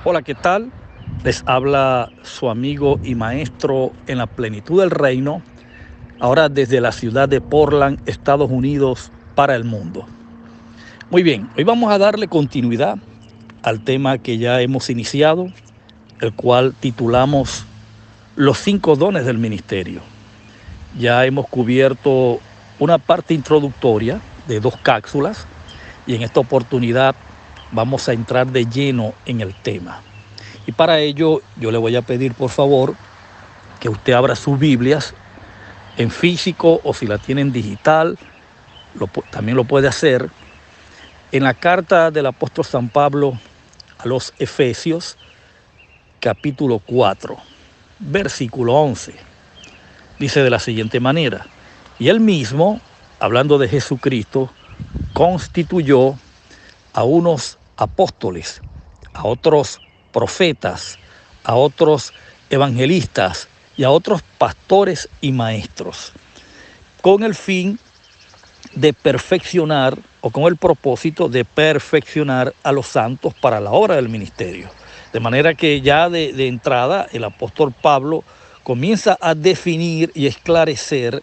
Hola, ¿qué tal? Les habla su amigo y maestro en la plenitud del reino, ahora desde la ciudad de Portland, Estados Unidos, para el mundo. Muy bien, hoy vamos a darle continuidad al tema que ya hemos iniciado, el cual titulamos Los 5 dones del ministerio. Ya hemos cubierto una parte introductoria de 2 cápsulas y en esta oportunidad vamos a entrar de lleno en el tema. Y para ello yo le voy a pedir por favor que usted abra sus Biblias en físico o si la tiene en digital, también lo puede hacer en la carta del apóstol San Pablo a los Efesios, capítulo 4, versículo 11. Dice de la siguiente manera: y él mismo, hablando de Jesucristo, constituyó a unos apóstoles, a otros profetas, a otros evangelistas y a otros pastores y maestros, con el fin de perfeccionar o con el propósito de perfeccionar a los santos para la obra del ministerio. De manera que ya de entrada el apóstol Pablo comienza a definir y esclarecer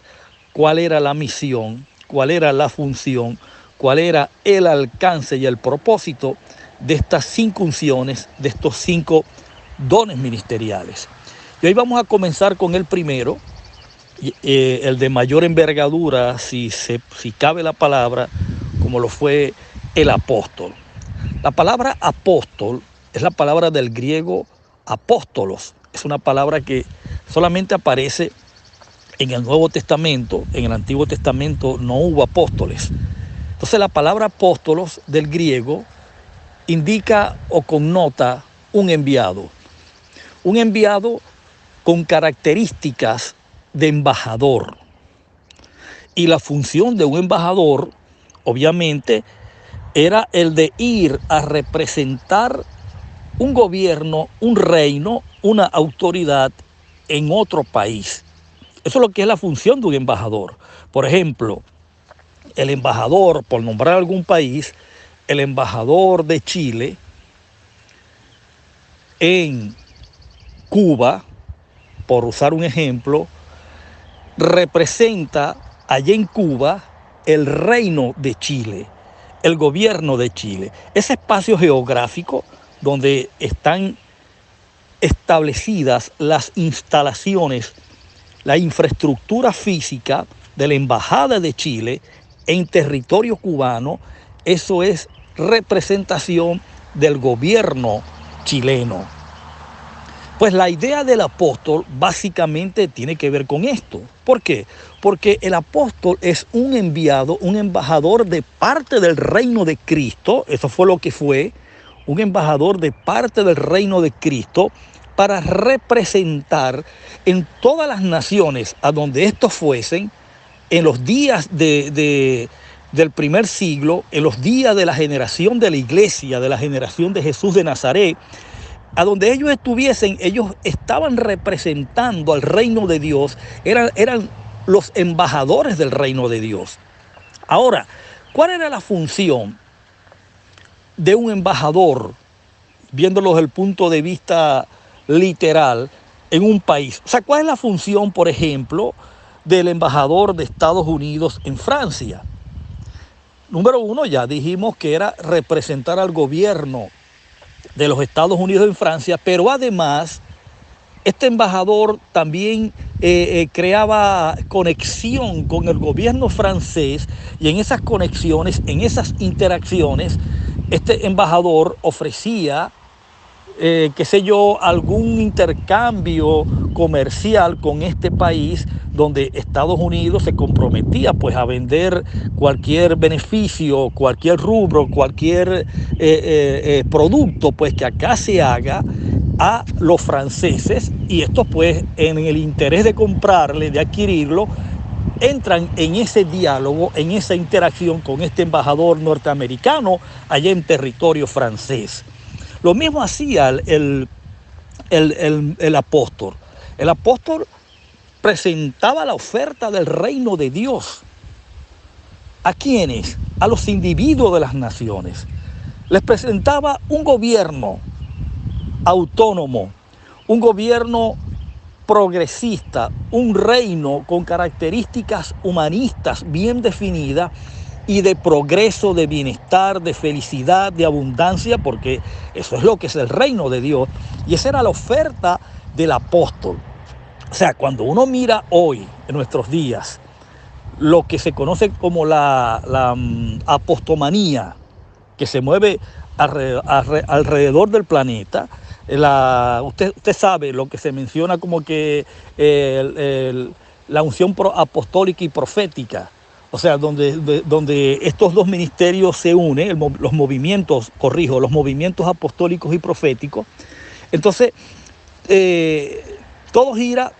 cuál era la misión, cuál era la función, cuál era el alcance y el propósito de estas 5 unciones, de estos 5 dones ministeriales. Y hoy vamos a comenzar con el primero, el de mayor envergadura, si cabe la palabra, como lo fue el apóstol. La palabra apóstol es la palabra del griego apóstolos. Es una palabra que solamente aparece en el Nuevo Testamento. En el Antiguo Testamento no hubo apóstoles. Entonces la palabra apóstolos del griego indica o connota un enviado. Un enviado con características de embajador. Y la función de un embajador, obviamente, era el de ir a representar un gobierno, un reino, una autoridad en otro país. Eso es lo que es la función de un embajador. Por ejemplo, el embajador, por nombrar algún país, el embajador de Chile en Cuba, por usar un ejemplo, representa allá en Cuba el reino de Chile, el gobierno de Chile. Ese espacio geográfico donde están establecidas las instalaciones, la infraestructura física de la Embajada de Chile en territorio cubano, eso es representación del gobierno chileno. Pues la idea del apóstol básicamente tiene que ver con esto. ¿Por qué? Porque el apóstol es un enviado, un embajador de parte del reino de Cristo. Eso fue lo que fue, un embajador de parte del reino de Cristo para representar en todas las naciones a donde estos fuesen, en los días del primer siglo, en los días de la generación de la iglesia, de la generación de Jesús de Nazaret, a donde ellos estuviesen, ellos estaban representando al reino de Dios, eran los embajadores del reino de Dios. Ahora, ¿cuál era la función de un embajador, viéndolo desde el punto de vista literal, en un país? O sea, ¿cuál es la función, por ejemplo, del embajador de Estados Unidos en Francia? Número 1, ya dijimos que era representar al gobierno de los Estados Unidos en Francia, pero además este embajador también creaba conexión con el gobierno francés, y en esas conexiones, en esas interacciones, este embajador ofrecía, qué sé yo, algún intercambio comercial con este país, donde Estados Unidos se comprometía pues a vender cualquier beneficio, cualquier rubro, cualquier producto pues que acá se haga a los franceses, y estos pues en el interés de comprarle, de adquirirlo, entran en ese diálogo, en esa interacción con este embajador norteamericano allá en territorio francés. Lo mismo hacía el apóstol. El apóstol presentaba la oferta del reino de Dios. ¿A quiénes? A los individuos de las naciones. Les presentaba un gobierno autónomo, un gobierno progresista, un reino con características humanistas bien definidas y de progreso, de bienestar, de felicidad, de abundancia, porque eso es lo que es el reino de Dios. Y esa era la oferta del apóstol. O sea, cuando uno mira hoy, en nuestros días, lo que se conoce como la apostomanía, que se mueve alrededor del planeta, usted sabe lo que se menciona como que la unción apostólica y profética, o sea, donde estos dos ministerios se unen, los movimientos apostólicos y proféticos. Entonces, todo gira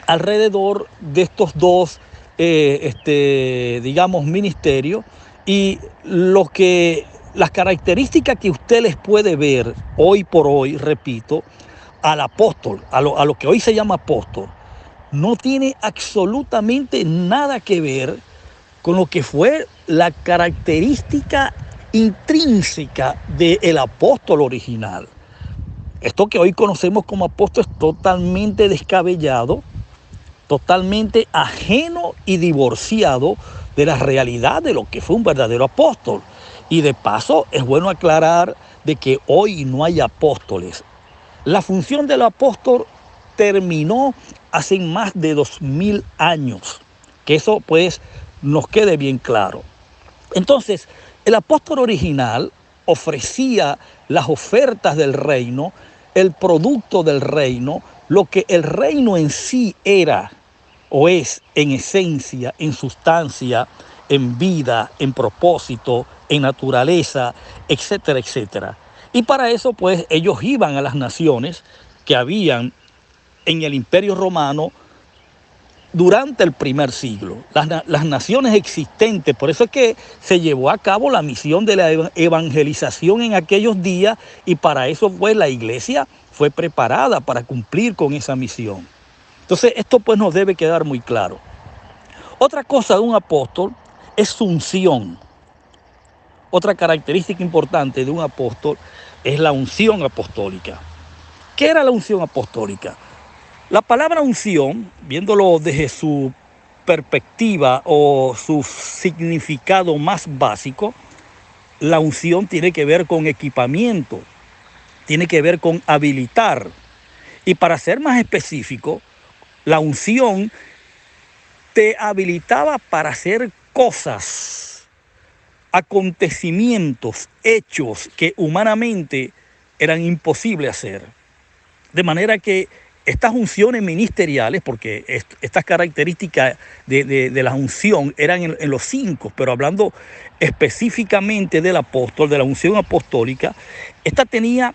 alrededor de estos dos, digamos, ministerios, y las características que usted les puede ver hoy por hoy, repito, al apóstol, a lo que hoy se llama apóstol, no tiene absolutamente nada que ver con lo que fue la característica intrínseca del apóstol original. Esto que hoy conocemos como apóstol es totalmente descabellado, totalmente ajeno y divorciado de la realidad de lo que fue un verdadero apóstol. Y de paso es bueno aclarar de que hoy no hay apóstoles. La función del apóstol terminó hace más de 2000 años. Que eso pues nos quede bien claro. Entonces, el apóstol original ofrecía las ofertas del reino, el producto del reino, lo que el reino en sí era o es en esencia, en sustancia, en vida, en propósito, en naturaleza, etcétera, etcétera. Y para eso, pues, ellos iban a las naciones que habían en el Imperio Romano durante el primer siglo, las naciones existentes. Por eso es que se llevó a cabo la misión de la evangelización en aquellos días, y para eso pues la iglesia fue preparada para cumplir con esa misión. Entonces esto pues nos debe quedar muy claro. Otra cosa de un apóstol es su unción. Otra característica importante de un apóstol es la unción apostólica. ¿Qué era la unción apostólica? La palabra unción, viéndolo desde su perspectiva o su significado más básico, la unción tiene que ver con equipamiento, tiene que ver con habilitar. Y para ser más específico, la unción te habilitaba para hacer cosas, acontecimientos, hechos que humanamente eran imposibles hacer. De manera que estas unciones ministeriales, porque estas características de la unción eran en los 5, pero hablando específicamente del apóstol, de la unción apostólica, esta tenía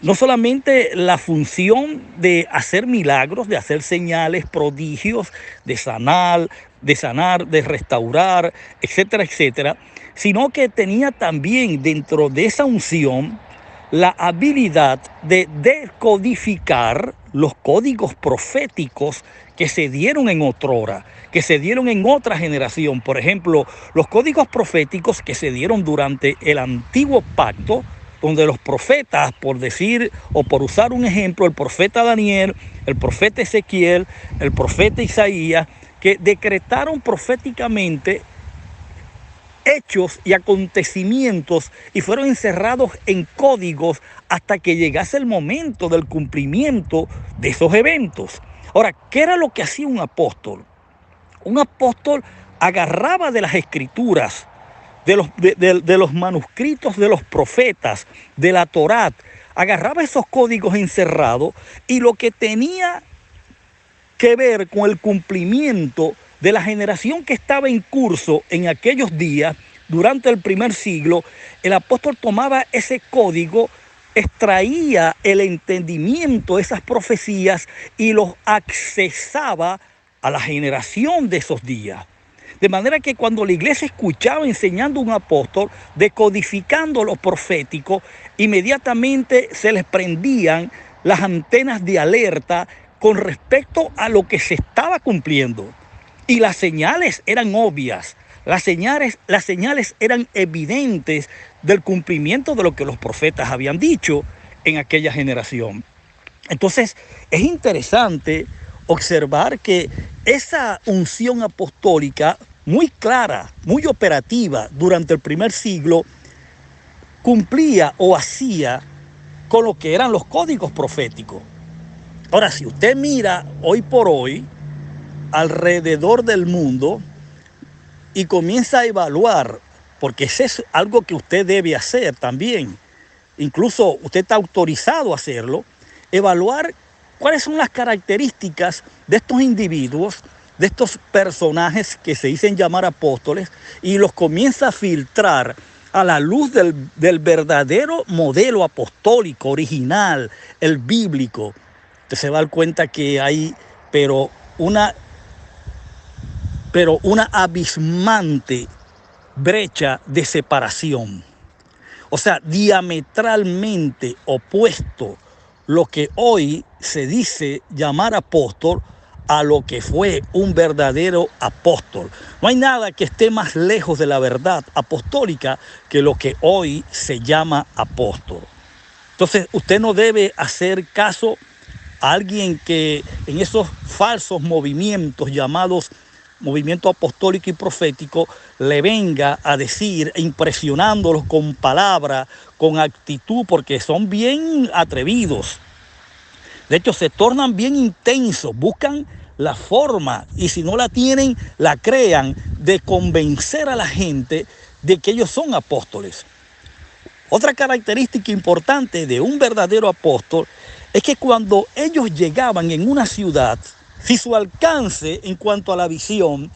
no solamente la función de hacer milagros, de hacer señales, prodigios, de sanar, de restaurar, etcétera, etcétera, sino que tenía también dentro de esa unción la habilidad de decodificar los códigos proféticos que se dieron en otrora, que se dieron en otra generación. Por ejemplo, los códigos proféticos que se dieron durante el antiguo pacto, donde los profetas, por decir o por usar un ejemplo, el profeta Daniel, el profeta Ezequiel, el profeta Isaías, que decretaron proféticamente hechos y acontecimientos y fueron encerrados en códigos hasta que llegase el momento del cumplimiento de esos eventos. Ahora, ¿qué era lo que hacía un apóstol? Un apóstol agarraba de las escrituras, de los manuscritos de los profetas, de la Torá, agarraba esos códigos encerrados, y lo que tenía que ver con el cumplimiento de la generación que estaba en curso en aquellos días, durante el primer siglo, el apóstol tomaba ese código, extraía el entendimiento de esas profecías y los accesaba a la generación de esos días. De manera que cuando la iglesia escuchaba enseñando a un apóstol, decodificando lo profético, inmediatamente se les prendían las antenas de alerta con respecto a lo que se estaba cumpliendo. Y las señales eran obvias, las señales eran evidentes del cumplimiento de lo que los profetas habían dicho. en aquella generación. Entonces, es interesante observar que esa unción apostólica, muy clara, muy operativa durante el primer siglo, cumplía o hacía con lo que eran los códigos proféticos. Ahora, si usted mira hoy por hoy alrededor del mundo y comienza a evaluar, porque ese es algo que usted debe hacer también, incluso usted está autorizado a hacerlo, evaluar cuáles son las características de estos individuos, de estos personajes que se dicen llamar apóstoles, y los comienza a filtrar a la luz del verdadero modelo apostólico original, el bíblico. Usted se va a dar cuenta que hay una abismante brecha de separación. O sea, diametralmente opuesto lo que hoy se dice llamar apóstol a lo que fue un verdadero apóstol. No hay nada que esté más lejos de la verdad apostólica que lo que hoy se llama apóstol. Entonces, usted no debe hacer caso a alguien que en esos falsos movimientos llamados movimiento apostólico y profético le venga a decir, impresionándolos con palabras, con actitud, porque son bien atrevidos. De hecho, se tornan bien intensos, buscan la forma, y si no la tienen, la crean, de convencer a la gente de que ellos son apóstoles. Otra característica importante de un verdadero apóstol es que cuando ellos llegaban en una ciudad, si su alcance en cuanto a la visión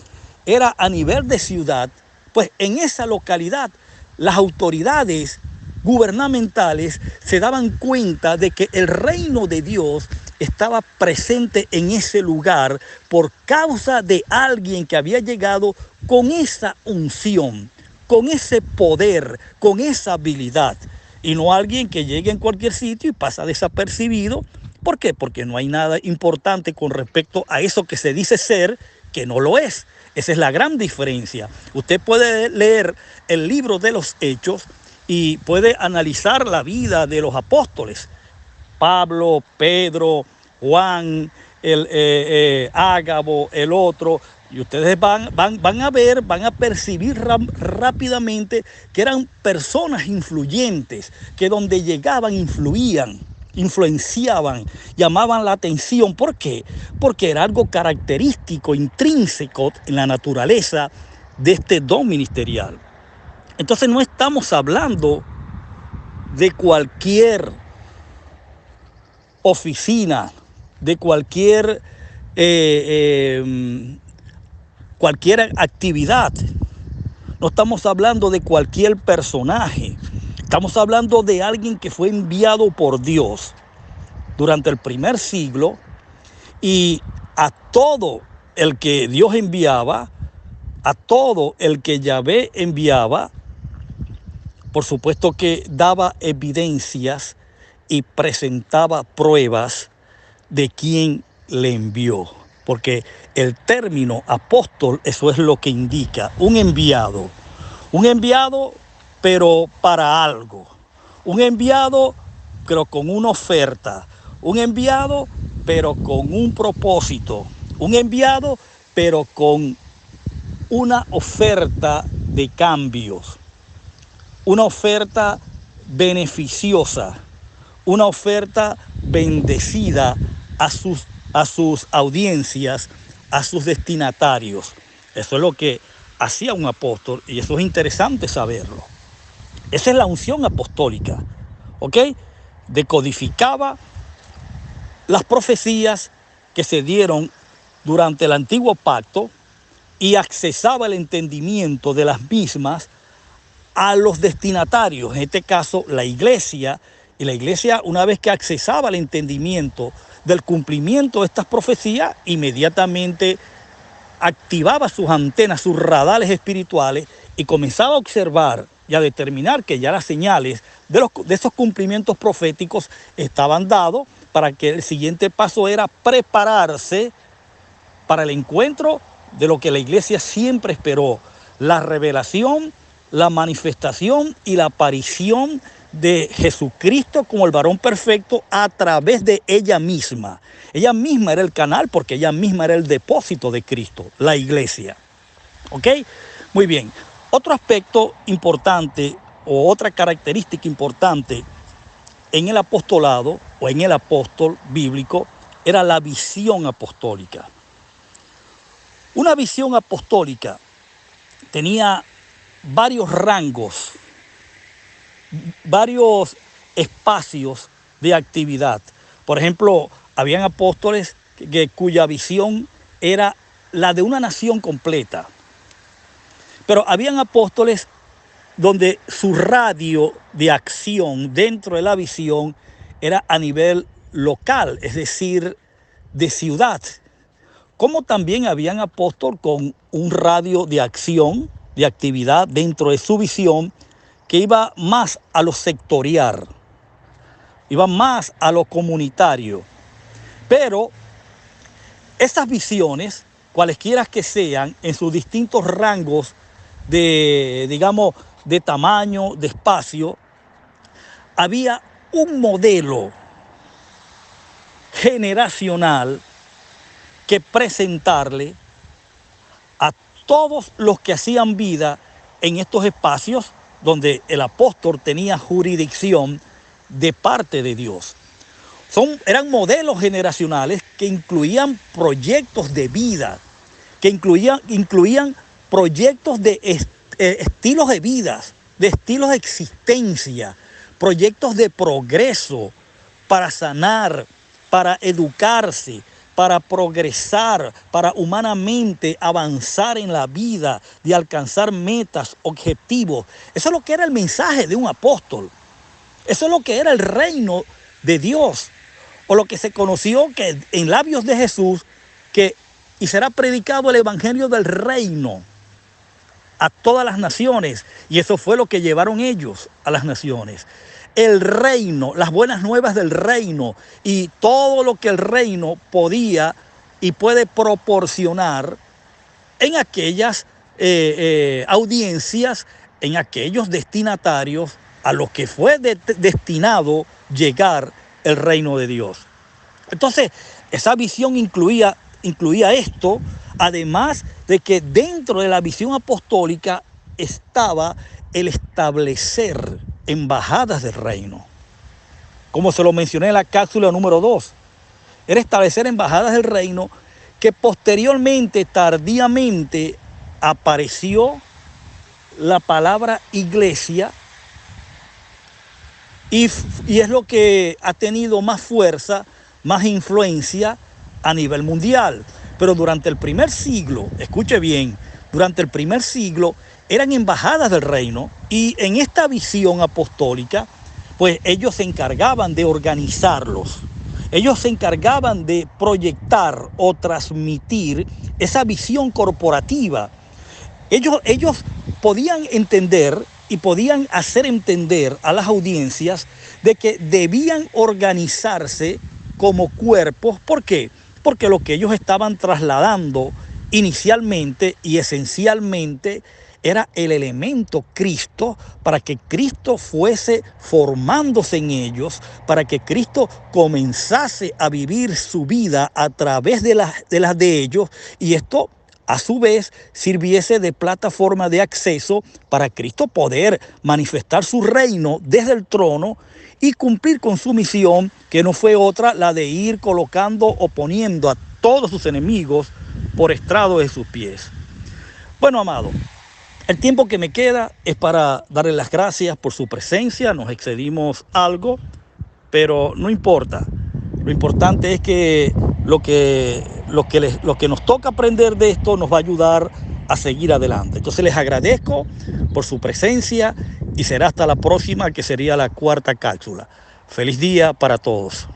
era a nivel de ciudad, pues en esa localidad las autoridades gubernamentales se daban cuenta de que el reino de Dios estaba presente en ese lugar por causa de alguien que había llegado con esa unción, con ese poder, con esa habilidad, y no alguien que llegue en cualquier sitio y pasa desapercibido. ¿Por qué? Porque no hay nada importante con respecto a eso que se dice ser, que no lo es. Esa es la gran diferencia. Usted puede leer el libro de los Hechos y puede analizar la vida de los apóstoles. Pablo, Pedro, Juan, Ágabo, el otro. Y ustedes van a ver, van a percibir rápidamente que eran personas influyentes, que donde llegaban influían, influenciaban, llamaban la atención. ¿Por qué? Porque era algo característico, intrínseco en la naturaleza de este don ministerial. Entonces no estamos hablando de cualquier oficina, de cualquier actividad. No estamos hablando de cualquier personaje. Estamos hablando de alguien que fue enviado por Dios durante el primer siglo, y a todo el que Dios enviaba, a todo el que Yahvé enviaba, por supuesto que daba evidencias y presentaba pruebas de quién le envió. Porque el término apóstol, eso es lo que indica, un enviado pero para algo, un enviado pero con una oferta, un enviado pero con un propósito, un enviado pero con una oferta de cambios, una oferta beneficiosa, una oferta bendecida a sus audiencias, a sus destinatarios. Eso es lo que hacía un apóstol, y eso es interesante saberlo. Esa es la unción apostólica, ¿ok? Decodificaba las profecías que se dieron durante el antiguo pacto y accesaba el entendimiento de las mismas a los destinatarios, en este caso la iglesia. Y la iglesia, una vez que accesaba al entendimiento del cumplimiento de estas profecías, inmediatamente activaba sus antenas, sus radares espirituales, y comenzaba a observar y a determinar que ya las señales de esos cumplimientos proféticos estaban dados, para que el siguiente paso era prepararse para el encuentro de lo que la iglesia siempre esperó: la revelación, la manifestación y la aparición de Jesucristo como el varón perfecto a través de ella misma. Ella misma era el canal porque ella misma era el depósito de Cristo, la iglesia. ¿Ok? Muy bien. Otro aspecto importante o otra característica importante en el apostolado o en el apóstol bíblico era la visión apostólica. Una visión apostólica tenía varios rangos, varios espacios de actividad. Por ejemplo, habían apóstoles cuya visión era la de una nación completa. Pero habían apóstoles donde su radio de acción dentro de la visión era a nivel local, es decir, de ciudad. Como también habían apóstoles con un radio de acción, de actividad dentro de su visión, que iba más a lo sectorial, iba más a lo comunitario. Pero esas visiones, cualesquiera que sean, en sus distintos rangos de, digamos, de tamaño, de espacio, había un modelo generacional que presentarle a todos los que hacían vida en estos espacios donde el apóstol tenía jurisdicción de parte de Dios. Eran modelos generacionales que incluían proyectos de vida, que incluían proyectos de estilos de vida, de estilos de existencia, proyectos de progreso para sanar, para educarse, para progresar, para humanamente avanzar en la vida, de alcanzar metas, objetivos. Eso es lo que era el mensaje de un apóstol. Eso es lo que era el reino de Dios, o lo que se conoció que en labios de Jesús, y será predicado el evangelio del reino a todas las naciones. Y eso fue lo que llevaron ellos a las naciones. El reino, las buenas nuevas del reino y todo lo que el reino podía y puede proporcionar en aquellas audiencias, en aquellos destinatarios a los que fue destinado llegar el reino de Dios. Entonces, esa visión incluía esto, además de que dentro de la visión apostólica estaba el establecer embajadas del reino. Como se lo mencioné en la cápsula número 2, era establecer embajadas del reino que posteriormente, tardíamente, apareció la palabra iglesia y es lo que ha tenido más fuerza, más influencia a nivel mundial. Pero durante el primer siglo, escuche bien, durante el primer siglo eran embajadas del reino, y en esta visión apostólica, pues ellos se encargaban de organizarlos. Ellos se encargaban de proyectar o transmitir esa visión corporativa. Ellos podían entender y podían hacer entender a las audiencias de que debían organizarse como cuerpos. ¿Por qué? Porque lo que ellos estaban trasladando inicialmente y esencialmente era el elemento Cristo, para que Cristo fuese formándose en ellos, para que Cristo comenzase a vivir su vida a través de las de ellos, y esto a su vez sirviese de plataforma de acceso para Cristo poder manifestar su reino desde el trono y cumplir con su misión, que no fue otra, la de ir colocando o poniendo a todos sus enemigos por estrado de sus pies. Bueno, amado, el tiempo que me queda es para darle las gracias por su presencia. Nos excedimos algo, pero no importa. Lo importante es que lo que nos toca aprender de esto nos va a ayudar a seguir adelante. Entonces les agradezco por su presencia y será hasta la próxima, que sería la 4ª cápsula. Feliz día para todos.